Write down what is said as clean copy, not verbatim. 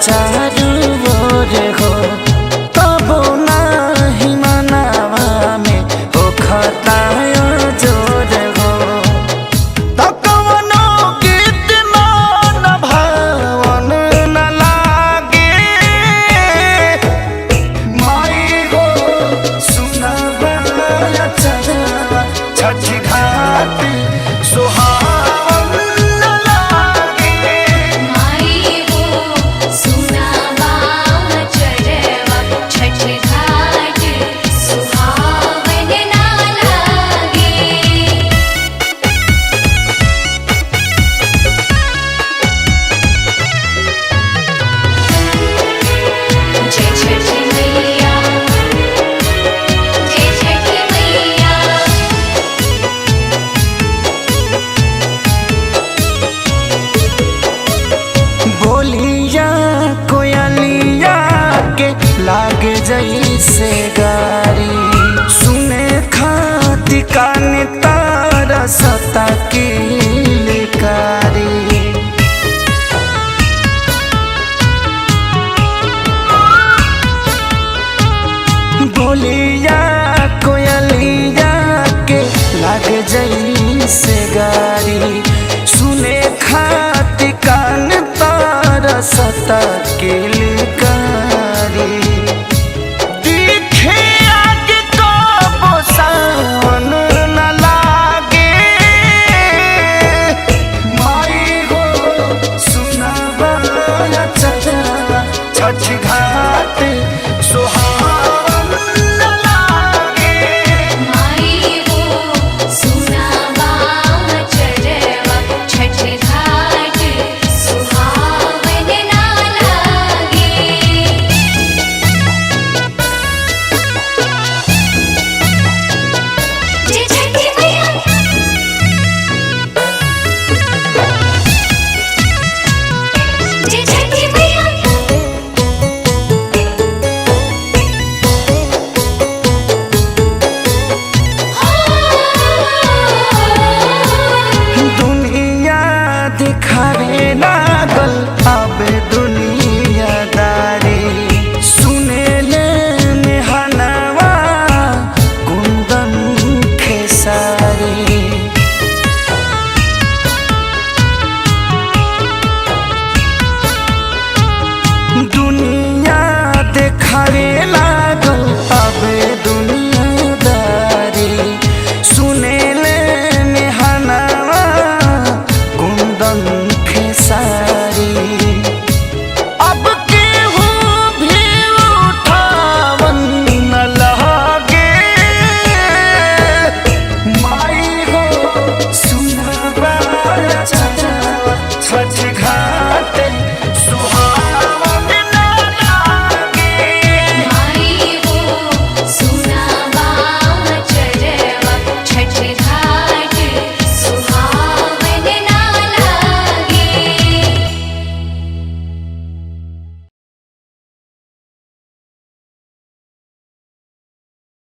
चारू ओर हो तबो नाही मनावा में हो खतायो जोर हो। त कवनो गीत मन भावन न लागे माई हो सुनबा चरवा छठ घाट सुहावन न लागे। माई हो सुनावा चरवा छठ घाट सुहावन ना लागे। जय छठ मैया जय छठ मैया। बोलिया कोयलिया के लागे जैसे गारी सुने खाती कान तारा सता की लिकारी। बोलिया कोयलिया के लागे जैसे गारी सुने खाती कान तारा सता के लिकारी।